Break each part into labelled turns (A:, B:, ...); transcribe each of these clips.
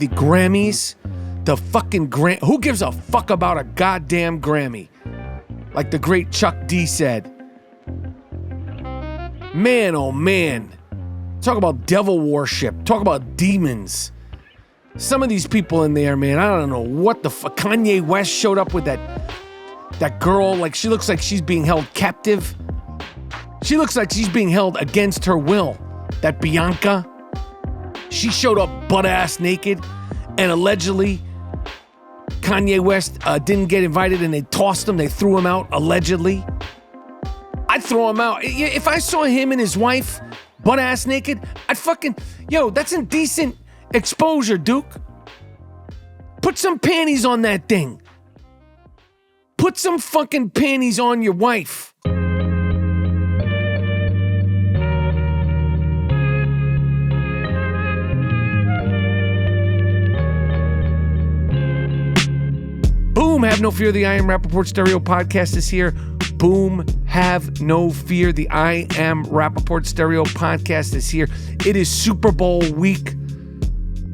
A: the Grammys. The fucking who gives a fuck about a goddamn Grammy? Like the great Chuck D said. Man, oh man. Talk about devil worship. Talk about demons. Some of these people in there, man, I don't know what the fuck. Kanye West showed up with that girl, like she looks like she's being held captive. She looks like she's being held against her will. That Bianca. She showed up butt-ass naked, and allegedly Kanye West didn't get invited and they tossed him. They threw him out, allegedly. I'd throw him out. If I saw him and his wife butt-ass naked, I'd fucking... Yo, that's indecent exposure, Duke. Put some panties on that thing. Put some fucking panties on your wife. Boom, have no fear. The I Am Rapaport Stereo Podcast is here. Boom, have no fear. The I Am Rapaport Stereo Podcast is here. It is Super Bowl week,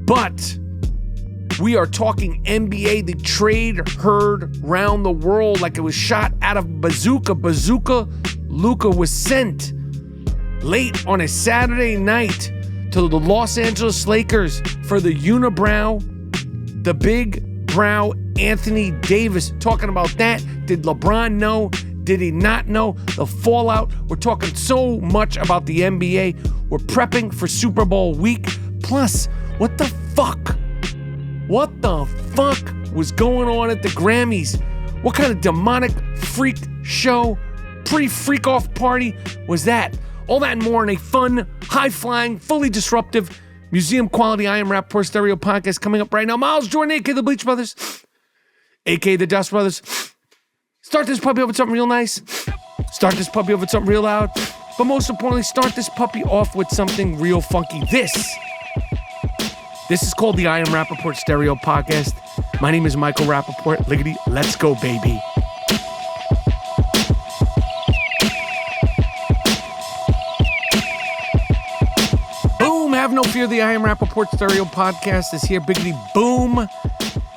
A: but we are talking NBA. The trade heard round the world like it was shot out of Bazooka. Luka was sent late on a Saturday night to the Los Angeles Lakers for the unibrow, the big brow Anthony Davis. Talking about that. Did LeBron know? Did he not know? The fallout. We're talking so much about the NBA. We're prepping for Super Bowl week. Plus, what the fuck? What the fuck was going on at the Grammys? What kind of demonic freak show, pre-freak off party was that? All that and more in a fun, high-flying, fully disruptive, museum-quality I Am Rapaport Stereo Podcast coming up right now. Miles Jordan, a.k.a. the Bleach Brothers, a.k.a. the Dust Brothers. Start this puppy off with something real nice. Start this puppy off with something real loud. But most importantly, start this puppy off with something real funky. This is called the I Am Rapaport Stereo Podcast. My name is Michael Rapaport. Liggity, let's go, baby. Boom, have no fear. The I Am Rapaport Stereo Podcast is here. Biggity, boom.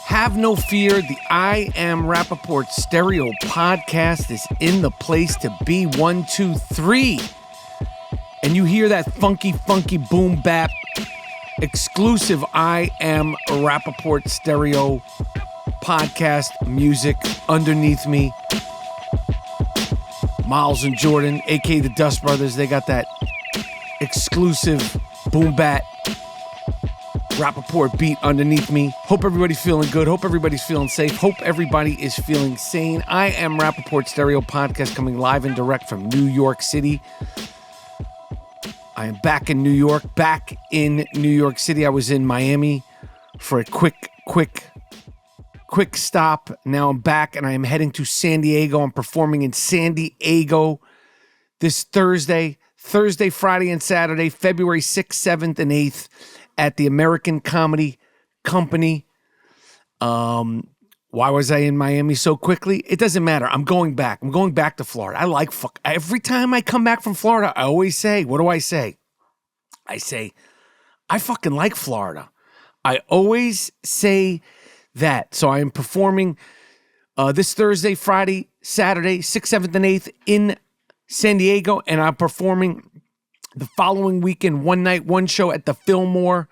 A: Have no fear. The I Am Rapaport Stereo Podcast is in the place to be. 1, 2, 3. And you hear that funky boom bap. Exclusive I Am Rapaport Stereo Podcast music underneath me. Miles and Jordan, a.k.a. the Dust Brothers, they got that exclusive boom bat Rapaport beat underneath me. Hope everybody's feeling good. Hope everybody's feeling safe. Hope everybody is feeling sane. I Am Rapaport Stereo Podcast coming live and direct from New York City. I am back in New York City. I was in Miami for a quick stop. Now I'm back and I am heading to San Diego. I'm performing in San Diego this Thursday, Friday, and Saturday, February 6th, 7th, and 8th at the American Comedy Company. Why was I in Miami so quickly? It doesn't matter. I'm going back. I'm going back to Florida. I like every time I come back from Florida, I always say, what do I say? I say, I fucking like Florida. I always say that. So I am performing this Thursday, Friday, Saturday, 6th, 7th, and 8th in San Diego. And I'm performing the following weekend, one night, one show at the Fillmore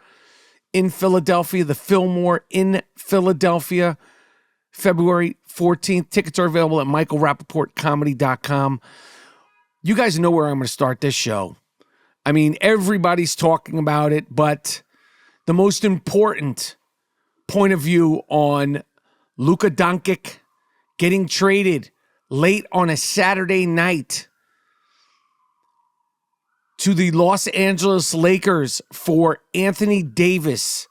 A: in Philadelphia. The Fillmore in Philadelphia, February 14th. Tickets are available at michaelrapaportcomedy.com. You guys know where I'm going to start this show. I mean, everybody's talking about it, but the most important point of view on Luka Doncic getting traded late on a Saturday night to the Los Angeles Lakers for Anthony Davis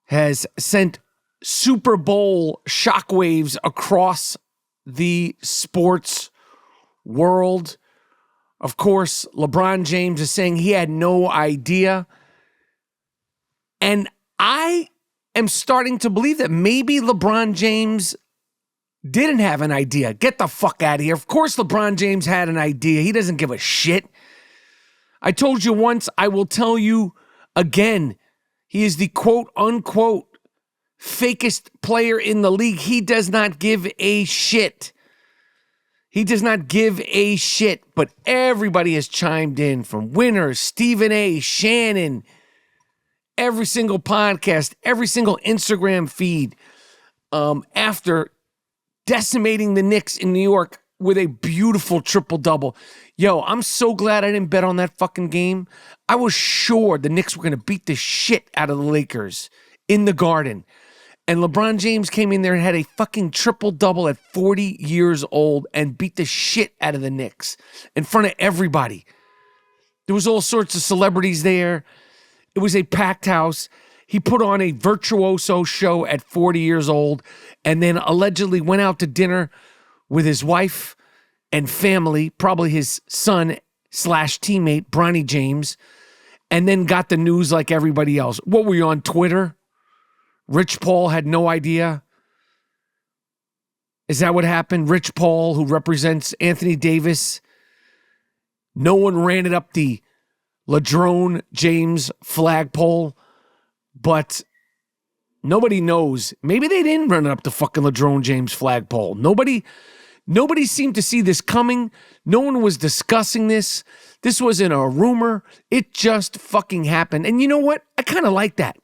A: has sent Super Bowl shockwaves across the sports world. Of course, LeBron James is saying he had no idea. And I am starting to believe that maybe LeBron James didn't have an idea. Get the fuck out of here. Of course LeBron James had an idea. He doesn't give a shit. I told you once, I will tell you again. He is the quote-unquote fakest player in the league. He does not give a shit. He does not give a shit. But everybody has chimed in, from Winner, Stephen A., Shannon, every single podcast, every single Instagram feed, after decimating the Knicks in New York with a beautiful triple-double. Yo, I'm so glad I didn't bet on that fucking game. I was sure the Knicks were going to beat the shit out of the Lakers in the Garden. And LeBron James came in there and had a fucking triple-double at 40 years old and beat the shit out of the Knicks in front of everybody. There was all sorts of celebrities there. It was a packed house. He put on a virtuoso show at 40 years old and then allegedly went out to dinner with his wife and family, probably his son/teammate, Bronny James, and then got the news like everybody else. What were you on Twitter? Rich Paul had no idea? Is that what happened? Rich Paul, who represents Anthony Davis, no one ran it up the LeBron James flagpole, but nobody knows. Maybe they didn't run it up the fucking LeBron James flagpole. Nobody seemed to see this coming. No one was discussing this. This wasn't a rumor. It just fucking happened. And you know what? I kind of like that.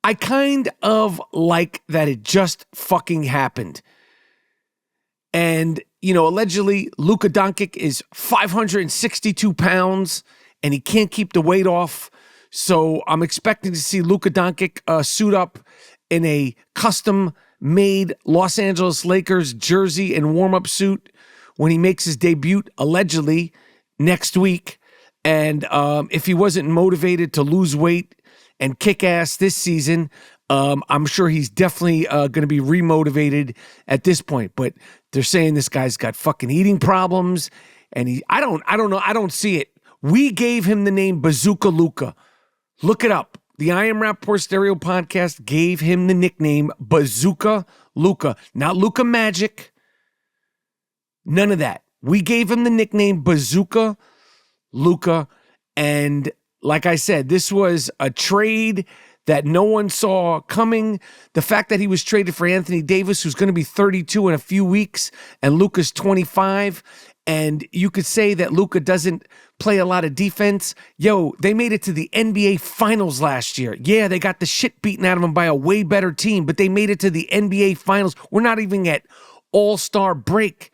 A: I kind of like that it just fucking happened. And, you know, allegedly, Luka Doncic is 562 pounds and he can't keep the weight off. So I'm expecting to see Luka Doncic suit up in a custom-made Los Angeles Lakers jersey and warm-up suit when he makes his debut, allegedly, next week. And if he wasn't motivated to lose weight and kick ass this season, I'm sure he's definitely going to be remotivated at this point. But they're saying this guy's got fucking eating problems, and I don't know. I don't see it. We gave him the name Bazooka Luka. Look it up. The I Am Rapaport Stereo Podcast gave him the nickname Bazooka Luka. Not Luka Magic. None of that. We gave him the nickname Bazooka Luka. And like I said, this was a trade that no one saw coming. The fact that he was traded for Anthony Davis, who's going to be 32 in a few weeks, and Luka's 25, and you could say that Luka doesn't play a lot of defense. Yo, they made it to the NBA Finals last year. Yeah, they got the shit beaten out of them by a way better team, but they made it to the NBA Finals. We're not even at All-Star break,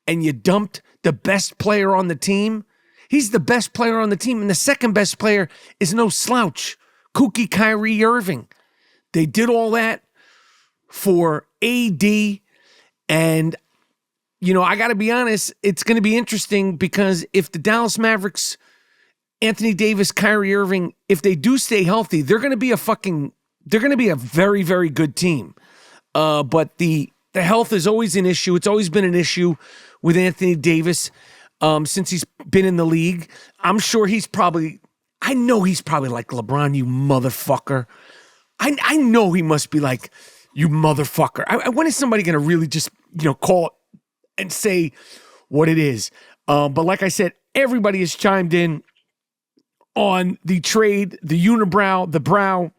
A: and you dumped the best player on the team. He's the best player on the team, and the second best player is no slouch, kooky Kyrie Irving. They did all that for AD, and, you know, I got to be honest, it's going to be interesting because if the Dallas Mavericks, Anthony Davis, Kyrie Irving, if they do stay healthy, they're going to be a very, very good team. But the health is always an issue. It's always been an issue with Anthony Davis since he's been in the league. I'm sure I know he's probably like, LeBron, you motherfucker. I know he must be like, you motherfucker. When is somebody going to really just, you know, call it and say what it is? But like I said, everybody has chimed in on the trade, the unibrow, the brow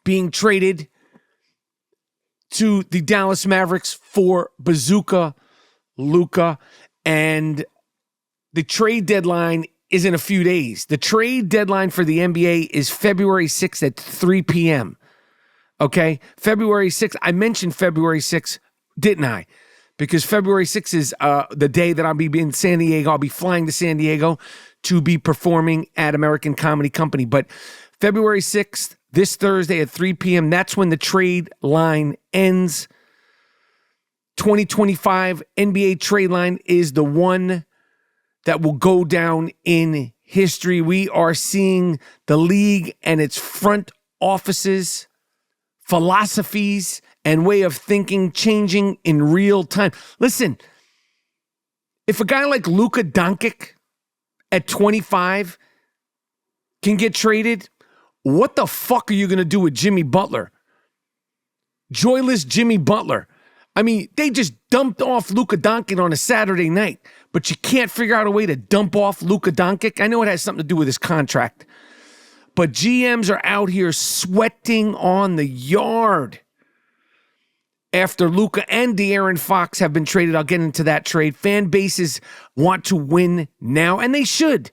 A: being traded to the Dallas Mavericks for Bazooka Luka. And the trade deadline is in a few days. The trade deadline for the NBA is February 6th at 3 p.m. Okay? February 6th. I mentioned February 6th, didn't I? Because February 6th is the day that I'll be in San Diego. I'll be flying to San Diego to be performing at American Comedy Company. But February 6th, this Thursday at 3 p.m., that's when the trade line ends. 2025 NBA trade line is the one that will go down in history. We are seeing the league and its front offices, philosophies, and way of thinking changing in real time. Listen, if a guy like Luka Doncic at 25 can get traded, what the fuck are you going to do with Jimmy Butler? Joyless Jimmy Butler. I mean, they just dumped off Luka Doncic on a Saturday night, but you can't figure out a way to dump off Luka Doncic. I know it has something to do with his contract, But GMs are out here sweating on the yard after Luka and De'Aaron Fox have been traded. I'll get into that trade. Fan bases want to win now, and they should.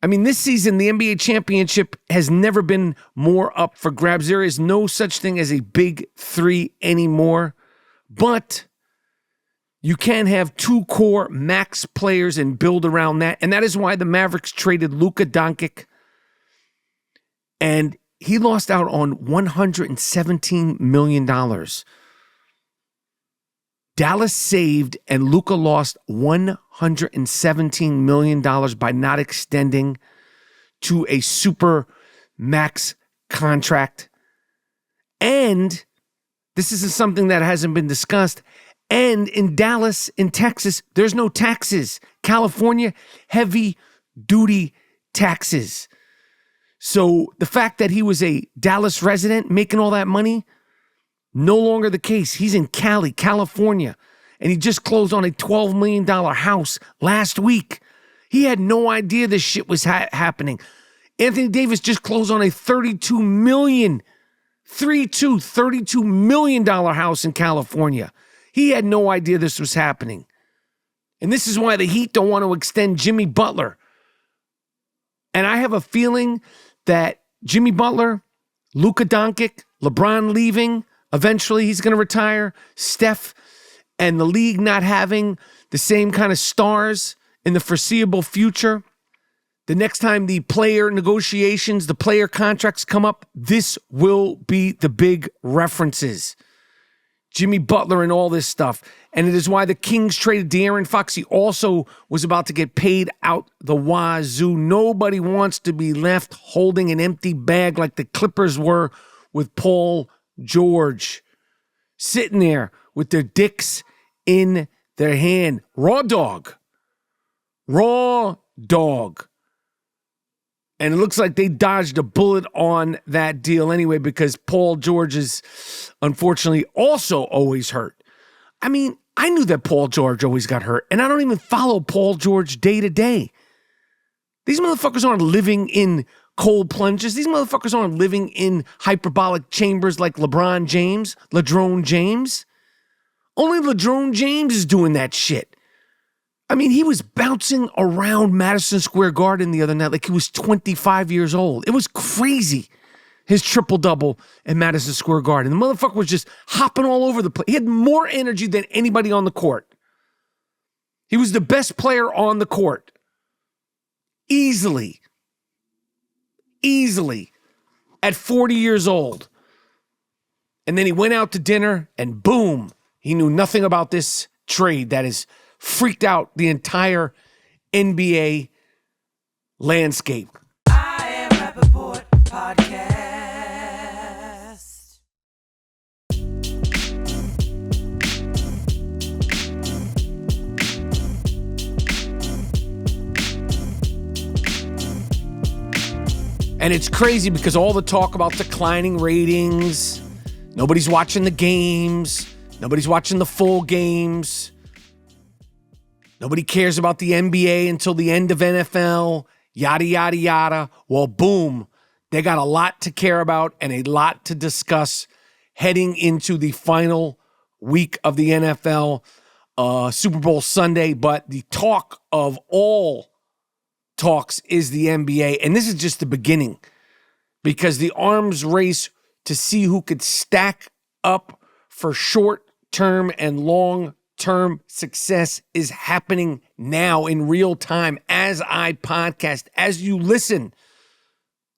A: I mean, this season, the NBA championship has never been more up for grabs. There is no such thing as a big three anymore. But you can have two core max players and build around that. And that is why the Mavericks traded Luka Doncic. And he lost out on $117 million. Dallas saved, and Luka lost $117 million by not extending to a super max contract. And this is something that hasn't been discussed. And in Dallas, in Texas, there's no taxes. California, heavy duty taxes. So the fact that he was a Dallas resident making all that money, no longer the case. He's in Cali, California, and he just closed on a $12 million house last week. He had no idea this shit was happening. Anthony Davis just closed on a $32 million house in California. He had no idea this was happening. And this is why the Heat don't want to extend Jimmy Butler. And I have a feeling that Jimmy Butler, Luka Doncic, LeBron leaving, eventually he's going to retire, Steph, and the league not having the same kind of stars in the foreseeable future. The next time the player negotiations, the player contracts come up, this will be the big references. Jimmy Butler and all this stuff. And it is why the Kings traded De'Aaron Fox. He also was about to get paid out the wazoo. Nobody wants to be left holding an empty bag like the Clippers were with Paul George, sitting there with their dicks in their hand. Raw dog. And it looks like they dodged a bullet on that deal anyway, because Paul George is unfortunately also always hurt. I mean, I knew that Paul George always got hurt, and I don't even follow Paul George day to day. These motherfuckers aren't living in cold plunges. These motherfuckers aren't living in hyperbolic chambers like LeBron James, LeDrone James. Only LeDrone James is doing that shit. I mean, he was bouncing around Madison Square Garden the other night like he was 25 years old. It was crazy, his triple-double in Madison Square Garden. The motherfucker was just hopping all over the place. He had more energy than anybody on the court. He was the best player on the court. Easily, at 40 years old. And then he went out to dinner, and boom, he knew nothing about this trade that has freaked out the entire NBA landscape.
B: I am Rapaport Podcast.
A: And it's crazy because all the talk about declining ratings, nobody's watching the games, nobody's watching the full games. Nobody cares about the NBA until the end of NFL, yada, yada, yada. Well, boom, they got a lot to care about and a lot to discuss heading into the final week of the NFL, Super Bowl Sunday. But the talk of all talks is the NBA. And this is just the beginning, because the arms race to see who could stack up for short-term and long-term success is happening now in real time as I podcast, as you listen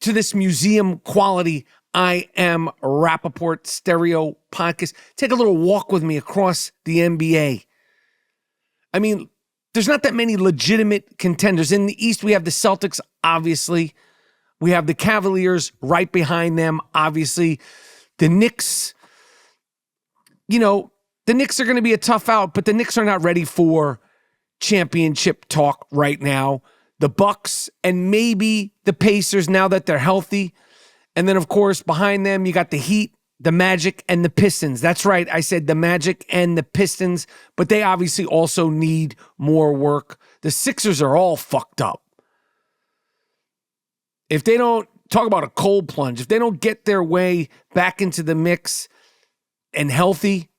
A: to this museum quality I Am Rapaport stereo podcast. Take a little walk with me across the NBA. I mean, there's not that many legitimate contenders. In the East, we have the Celtics, obviously. We have the Cavaliers right behind them, obviously. The Knicks, the Knicks are going to be a tough out, but the Knicks are not ready for championship talk right now. The Bucks and maybe the Pacers now that they're healthy. And then, of course, behind them, you got the Heat, the Magic, and the Pistons. That's right, I said the Magic and the Pistons, but they obviously also need more work. The Sixers are all fucked up. If they don't talk about a cold plunge. If they don't get their way back into the mix and healthy,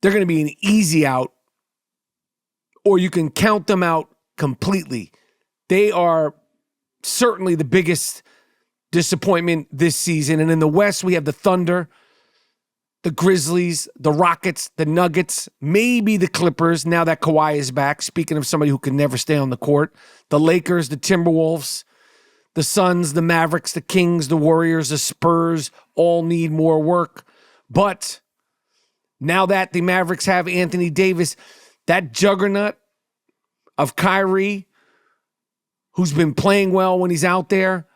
A: they're going to be an easy out, or you can count them out completely. They are certainly the biggest disappointment this season. And in the West, we have the Thunder, the Grizzlies, the Rockets, the Nuggets, maybe the Clippers, now that Kawhi is back, speaking of somebody who can never stay on the court, the Lakers, the Timberwolves, the Suns, the Mavericks, the Kings, the Warriors, the Spurs all need more work. But now that the Mavericks have Anthony Davis, that juggernaut of Kyrie, who's been playing well when he's out there,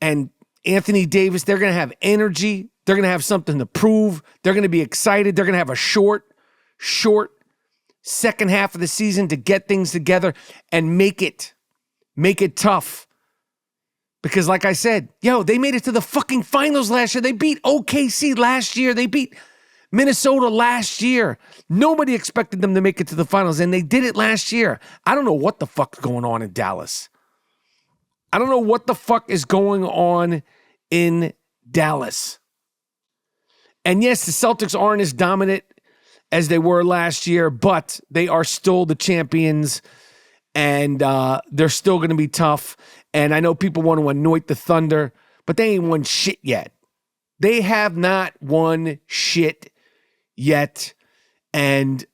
A: and Anthony Davis, they're going to have energy. They're going to have something to prove. They're going to be excited. They're going to have a short second half of the season to get things together and make it tough. Because like I said, they made it to the fucking finals last year. They beat OKC last year. They beat Minnesota last year. Nobody expected them to make it to the finals, and they did it last year. I don't know what the fuck's going on in Dallas. I don't know what the fuck is going on in Dallas. And yes, the Celtics aren't as dominant as they were last year, but they are still the champions, and they're still going to be tough. And I know people want to anoint the Thunder, but they ain't won shit yet. They have not won shit yet. And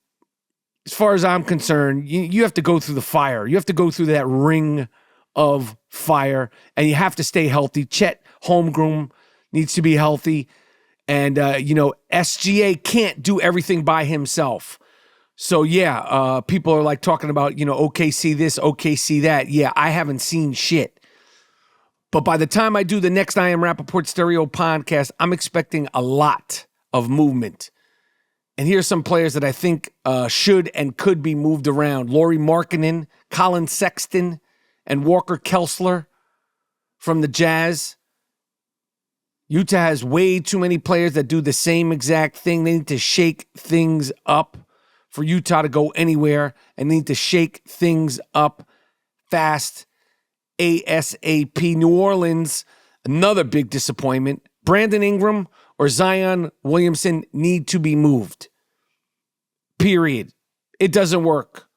A: as far as I'm concerned, you have to go through the fire. You have to go through that ring of fire, and you have to stay healthy. Chet Holmgren needs to be healthy. And, SGA can't do everything by himself. So, people are like talking about, OKC this, OKC that. Yeah, I haven't seen shit. But by the time I do the next I Am Rapaport Stereo podcast, I'm expecting a lot of movement. And here's some players that I think should and could be moved around. Lauri Markkanen, Colin Sexton, and Walker Kessler from the Jazz. Utah has way too many players that do the same exact thing. They need to shake things up for Utah to go anywhere, and they need to shake things up fast, ASAP. New Orleans, another big disappointment. Brandon Ingram or Zion Williamson need to be moved. Period. It doesn't work.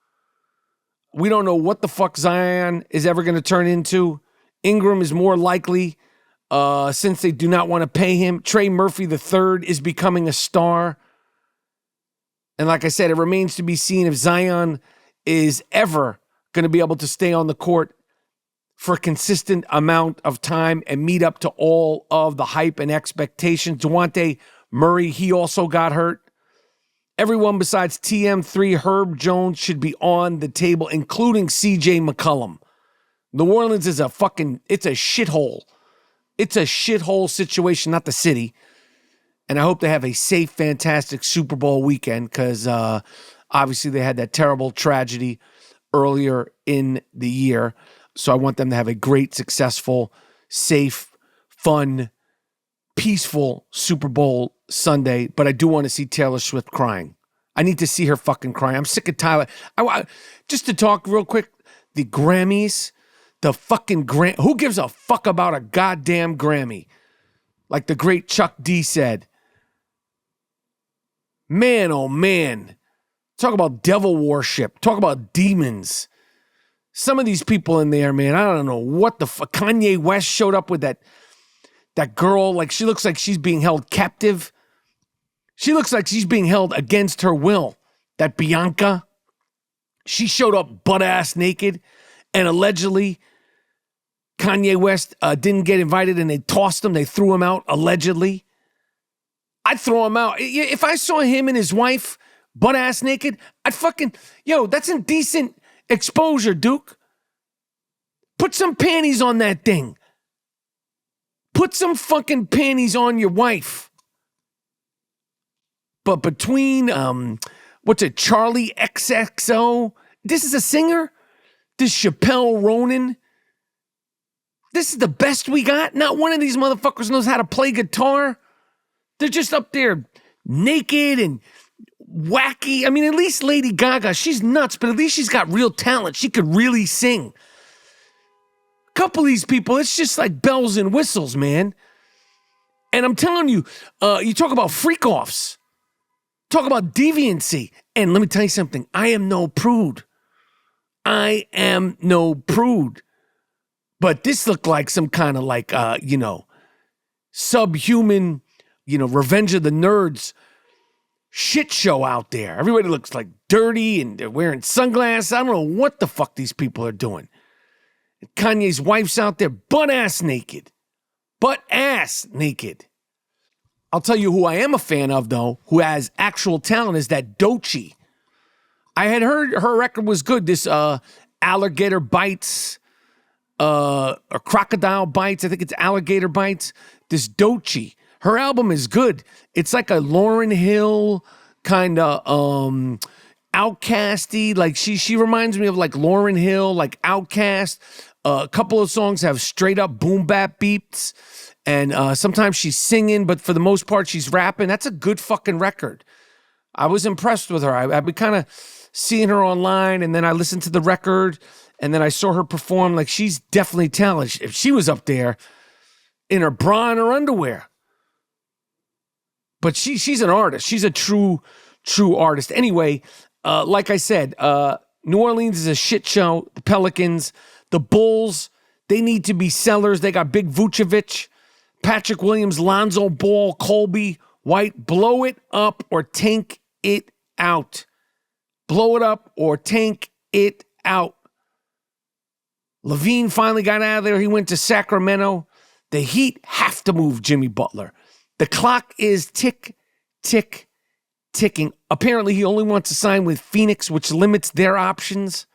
A: We don't know what the fuck Zion is ever going to turn into. Ingram is more likely, since they do not want to pay him. Trey Murphy III is becoming a star. And like I said, it remains to be seen if Zion is ever going to be able to stay on the court for a consistent amount of time and meet up to all of the hype and expectations. DeJounte Murray, he also got hurt. Everyone besides TM3, Herb Jones, should be on the table, including CJ McCollum. New Orleans is it's a shithole. It's a shithole situation, not the city. And I hope they have a safe, fantastic Super Bowl weekend because obviously they had that terrible tragedy earlier in the year. So I want them to have a great, successful, safe, fun, peaceful Super Bowl Sunday. But I do want to see Taylor Swift crying. I need to see her fucking crying. I'm sick of Tyler. Just to talk real quick, the Grammys, the fucking who gives a fuck about a goddamn Grammy? Like the great Chuck D said. Man, oh man. Talk about devil worship. Talk about demons. Some of these people in there, man, I don't know what the fuck. Kanye West showed up with that girl. Like, she looks like she's being held captive. She looks like she's being held against her will. That Bianca, she showed up butt-ass naked, and allegedly Kanye West didn't get invited, and they tossed him. They threw him out, allegedly. I'd throw him out. If I saw him and his wife butt-ass naked, I'd fucking, that's indecent exposure, Duke. Put some panties on that thing. Put some fucking panties on your wife. But between, Charlie XXO, this is a singer? This Chappelle Ronan? This is the best we got? Not one of these motherfuckers knows how to play guitar. They're just up there naked and wacky. I mean, at least Lady Gaga, she's nuts, but at least she's got real talent. She could really sing. couple of these people, it's just like bells and whistles, man. And I'm telling you, you talk about freak-offs. Talk about deviancy. And let me tell you something. I am no prude. I am no prude. But this looked like some kind of like, subhuman, Revenge of the Nerds shit show out there. Everybody looks like dirty and they're wearing sunglasses. I don't know what the fuck these people are doing. And Kanye's wife's out there butt-ass naked. Butt-ass naked. I'll tell you who I am a fan of, though, who has actual talent, is that Doncic. I had heard her record was good. This Alligator Bites, or Crocodile Bites. I think it's Alligator Bites. This Doncic. Her album is good. It's like a Lauryn Hill kind of outcasty. Like she reminds me of like Lauryn Hill, like Outkast. A couple of songs have straight up boom bap beats. And sometimes she's singing, but for the most part, she's rapping. That's a good fucking record. I was impressed with her. I've been kind of seeing her online, and then I listened to the record, and then I saw her perform. Like, she's definitely talented. If she was up there in her bra and her underwear. But she's an artist. She's a true artist. Anyway, like I said, New Orleans is a shit show. The Pelicans, the Bulls, they need to be sellers. They got Big Vucevic, Patrick Williams, Lonzo Ball, Colby White. Blow it up or tank it out. Blow it up or tank it out. Levine finally got out of there. He went to Sacramento. The Heat have to move Jimmy Butler. The clock is tick, tick, ticking. Apparently, he only wants to sign with Phoenix, which limits their options.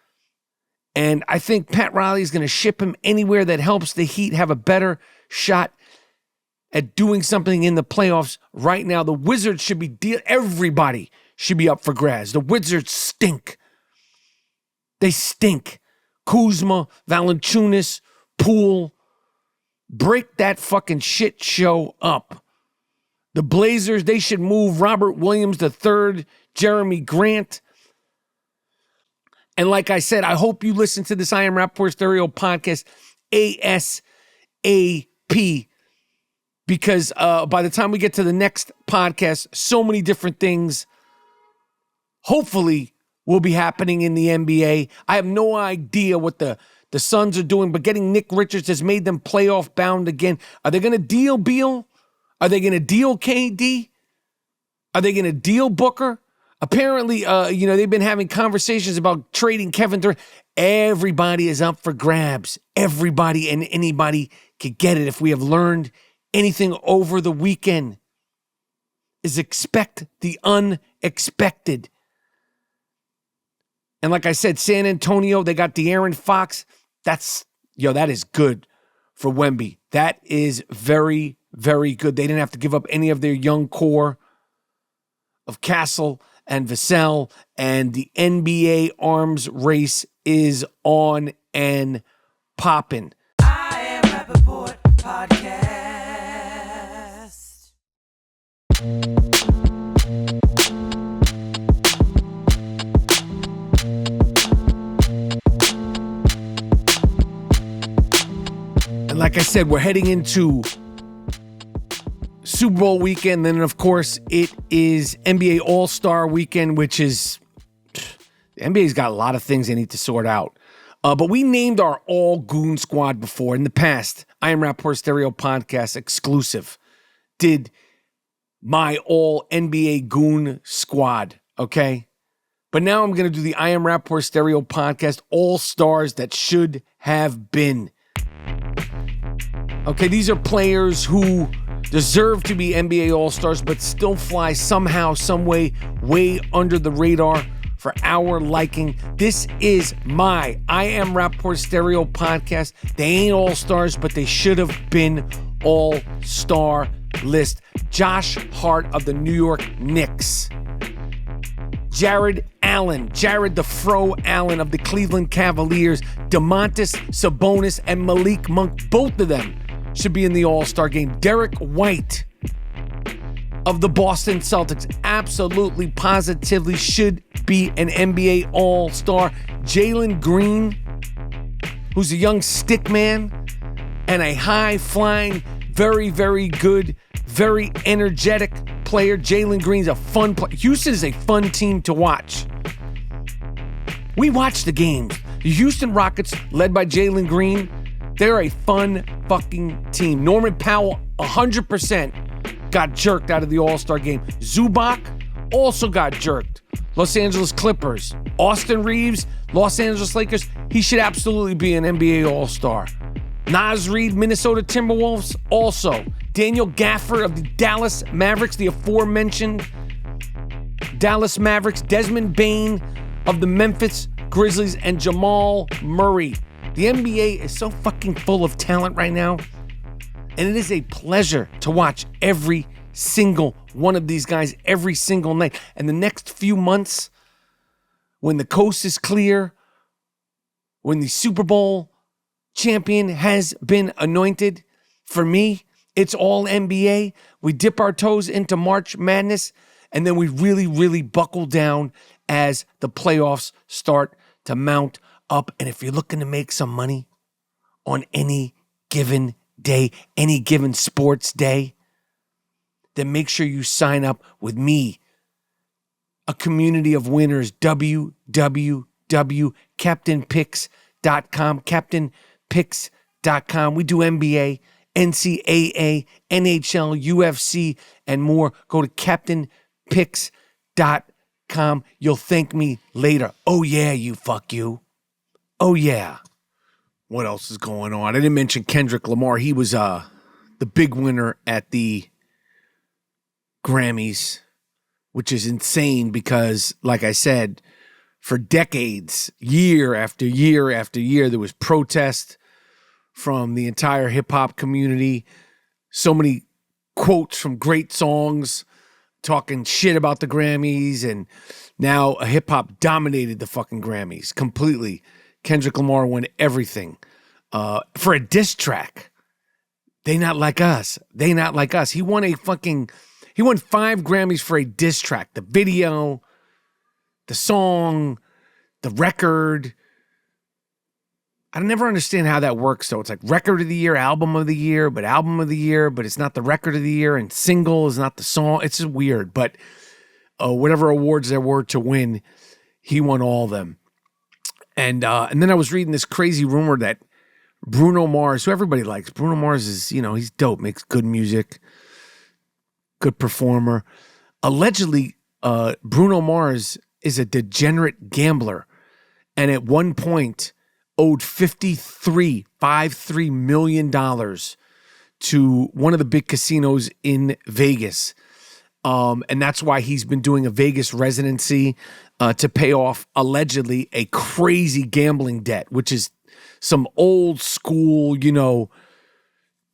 A: And I think Pat Riley is going to ship him anywhere that helps the Heat have a better shot at doing something in the playoffs. Right now, the Wizards should be everybody should be up for grabs. The Wizards stink. They stink. Kuzma, Valanciunas, Poole. Break that fucking shit show up. The Blazers, they should move Robert Williams III, Jeremy Grant. And like I said, I hope you listen to this I Am Rapaport Stereo podcast ASAP. Because by the time we get to the next podcast, so many different things hopefully will be happening in the NBA. I have no idea what the Suns are doing, but getting Nick Richards has made them playoff bound again. Are they going to deal Beal? Are they going to deal KD? Are they going to deal Booker? Apparently, they've been having conversations about trading Kevin Durant. Everybody is up for grabs. Everybody and anybody could get it. If we have learned anything over the weekend, is expect the unexpected. And like I said, San Antonio, they got De'Aaron Fox. That is good for Wemby. That is very, very good. They didn't have to give up any of their young core of Castle and Vassell, and the NBA arms race is on and popping.
B: I Am Rapaport Podcast.
A: And like I said, we're heading into Super Bowl weekend. Then, of course, it is NBA All-Star weekend, which is... The NBA's got a lot of things they need to sort out. But we named our all-goon squad before. In the past, I Am Rapaport Stereo Podcast exclusive did my all-NBA goon squad, okay? But now I'm going to do the I Am Rapaport Stereo Podcast All-Stars that should have been. Okay, these are players who deserve to be NBA All-Stars, but still fly somehow, some way under the radar for our liking. This is my I Am Rapaport Stereo Podcast. They ain't All-Stars, but they should have been All-Star list. Josh Hart of the New York Knicks. Jared the Fro Allen of the Cleveland Cavaliers. DeMontis Sabonis and Malik Monk, both of them should be in the All-Star game. Derek White of the Boston Celtics absolutely, positively should be an NBA All-Star. Jalen Green who's a young stick man, and a high-flying, very, very good, very energetic player. Jalen Green's a fun player. Houston is a fun team to watch. We watch the games. The Houston Rockets, led by Jalen Green, they're a fun fucking team. Norman Powell, 100% got jerked out of the All-Star game. Zubac also got jerked. Los Angeles Clippers. Austin Reeves, Los Angeles Lakers. He should absolutely be an NBA All-Star. Naz Reid, Minnesota Timberwolves, also. Daniel Gafford of the Dallas Mavericks, the aforementioned Dallas Mavericks. Desmond Bane of the Memphis Grizzlies, and Jamal Murray. The NBA is so fucking full of talent right now, and it is a pleasure to watch every single one of these guys every single night. And the next few months, when the coast is clear, when the Super Bowl champion has been anointed, for me, it's all NBA. We dip our toes into March Madness, and then we really, really buckle down as the playoffs start to mount up. And if you're looking to make some money on any given day, any given sports day, then make sure you sign up with me, a community of winners, www.captainpicks.com, captainpicks.com. We do NBA, NCAA, NHL, UFC, and more. Go to captainpicks.com. You'll thank me later. Oh yeah, you fuck you. Oh yeah. What else is going on? I didn't mention Kendrick Lamar. He was the big winner at the Grammys, which is insane because, like I said, for decades, year after year after year, there was protest from the entire hip-hop community. So many quotes from great songs talking shit about the Grammys, and now hip-hop dominated the fucking Grammys completely. Kendrick Lamar won everything for a diss track. They not like us. They not like us. He won 5 Grammys for a diss track. The video, the song, the record. I never understand how that works, though. It's like record of the year, album of the year, but it's not the record of the year, and single is not the song. It's just weird. But whatever awards there were to win, he won all of them. And then I was reading this crazy rumor that Bruno Mars, who everybody likes, Bruno Mars is, he's dope, makes good music, good performer. Allegedly, Bruno Mars is a degenerate gambler, and at one point owed $53 million to one of the big casinos in Vegas. And that's why he's been doing a Vegas residency to pay off, allegedly, a crazy gambling debt, which is some old school, Joe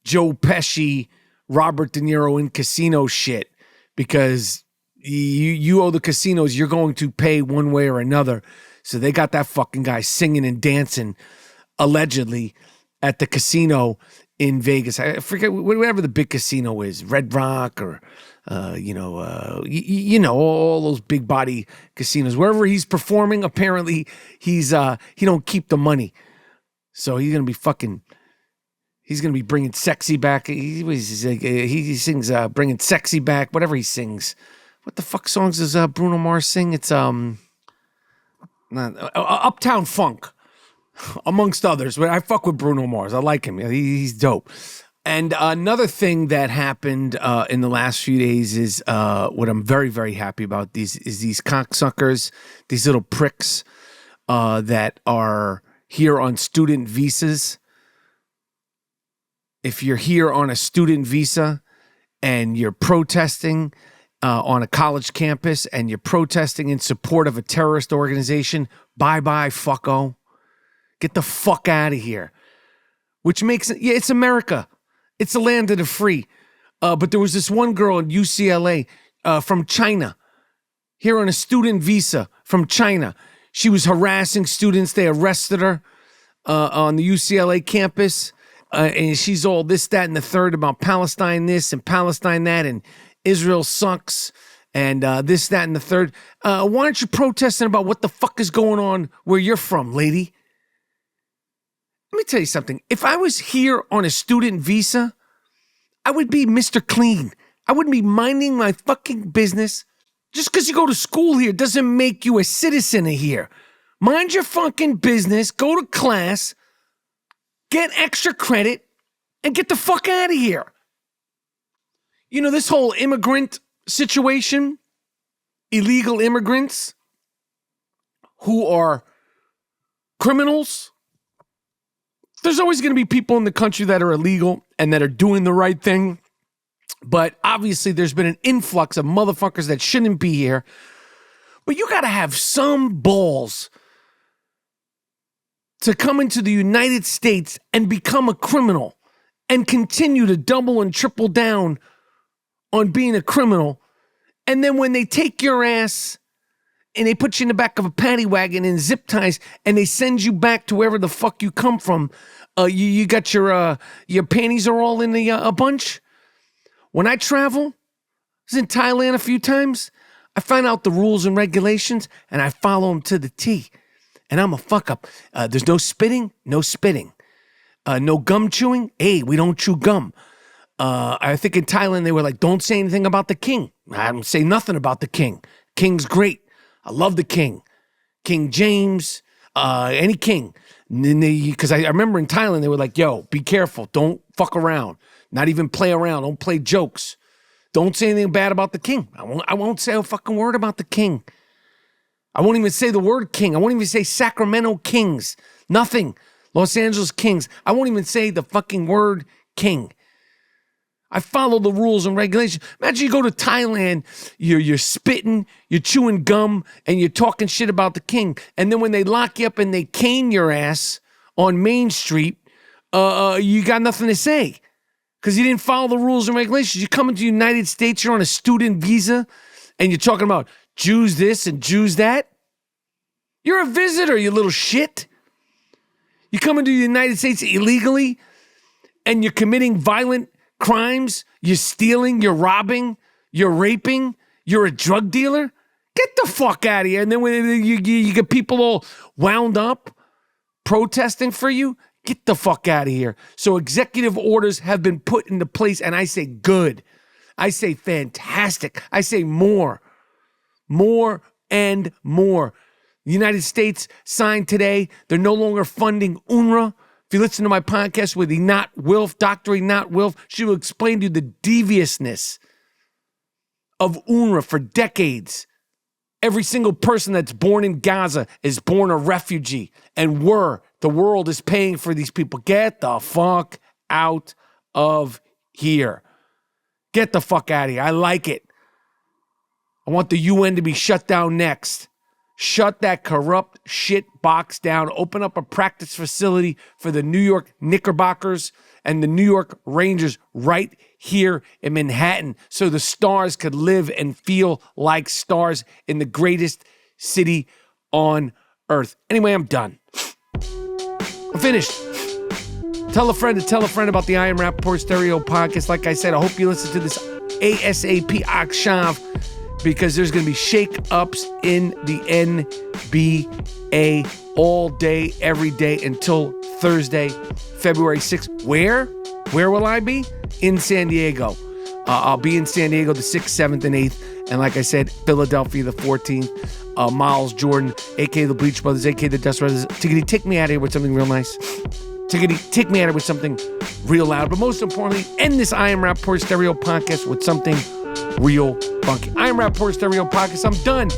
A: Pesci, Robert De Niro in casino shit, because you owe the casinos, you're going to pay one way or another. So they got that fucking guy singing and dancing, allegedly, at the casino in Vegas. I forget, whatever the big casino is, Red Rock or, all those big body casinos. Wherever he's performing, apparently he don't keep the money. So he's going to be bringing sexy back. He sings bringing sexy back, whatever he sings. What the fuck songs does Bruno Mars sing? It's Uptown Funk, amongst others. But I fuck with Bruno Mars. I like him. He's dope. And another thing that happened in the last few days is what I'm very, very happy about. These cocksuckers, these little pricks that are here on student visas. If you're here on a student visa and you're protesting on a college campus and you're protesting in support of a terrorist organization, bye-bye, fucko. Get the fuck out of here. Which makes it, it's America. It's the land of the free. But there was this one girl in UCLA from China, here on a student visa from China. She was harassing students. They arrested her on the UCLA campus. And she's all this, that, and the third about Palestine this and Palestine that, and Israel sucks, and this, that, and the third. Why aren't you protesting about what the fuck is going on where you're from, lady? Let me tell you something. If I was here on a student visa, I would be Mr. Clean. I wouldn't be minding my fucking business. Just because you go to school here doesn't make you a citizen of here. Mind your fucking business, go to class, get extra credit, and get the fuck out of here. You know, this whole immigrant situation, illegal immigrants who are criminals, there's always going to be people in the country that are illegal and that are doing the right thing. But obviously there's been an influx of motherfuckers that shouldn't be here. But you got to have some balls to come into the United States and become a criminal and continue to double and triple down on being a criminal. And then when they take your ass and they put you in the back of a paddy wagon in zip ties and they send you back to wherever the fuck you come from, you got your panties are all in a bunch. When I travel, I was in Thailand a few times, I find out the rules and regulations and I follow them to the T. And I'm a fuck up. There's no spitting, no spitting. No gum chewing. Hey, we don't chew gum. I think in Thailand they were like, don't say anything about the king. I don't say nothing about the king. King's great. I love the king. King James, any king. Because I remember in Thailand, they were like, yo, be careful. Don't fuck around. Not even play around. Don't play jokes. Don't say anything bad about the king. I won't say a fucking word about the king. I won't even say the word king. I won't even say Sacramento Kings. Nothing. Los Angeles Kings. I won't even say the fucking word king. I follow the rules and regulations. Imagine you go to Thailand, you're spitting, you're chewing gum, and you're talking shit about the king. And then when they lock you up and they cane your ass on Main Street, you got nothing to say because you didn't follow the rules and regulations. You come into the United States, you're on a student visa, and you're talking about Jews this and Jews that. You're a visitor, you little shit. You come into the United States illegally, and you're committing violent crimes, you're stealing, you're robbing, you're raping, you're a drug dealer. Get the fuck out of here. And then when you get people all wound up protesting for you, get the fuck out of here. So executive orders have been put into place, and I say good. I say fantastic. I say more and more. The United States signed today. They're no longer funding UNRWA. If you listen to my podcast with Dr. Enot Wilf, she will explain to you the deviousness of UNRWA for decades. Every single person that's born in Gaza is born a refugee, and the world is paying for these people. Get the fuck out of here. Get the fuck out of here. I like it. I want the UN to be shut down next. Shut that corrupt shit box down. Open up a practice facility for the New York Knickerbockers and the New York Rangers right here in Manhattan so the stars could live and feel like stars in the greatest city on earth. Anyway, I'm done. I'm finished. Tell a friend to tell a friend about the I Am Rapaport Stereo podcast. Like I said, I hope you listen to this ASAP Akshav, because there's going to be shake-ups in the NBA all day, every day until Thursday, February 6th. Where? Where will I be? In San Diego. I'll be in San Diego the 6th, 7th, and 8th. And like I said, Philadelphia the 14th. Miles Jordan, a.k.a. the Bleach Brothers, a.k.a. the Dust Brothers. Tiggity, take me out of here with something real nice. Tiggity, take me out of here with something real loud. But most importantly, end this I Am Rapaport Stereo podcast with something real funky. I Am Rapaport Stereo podcast. I'm done.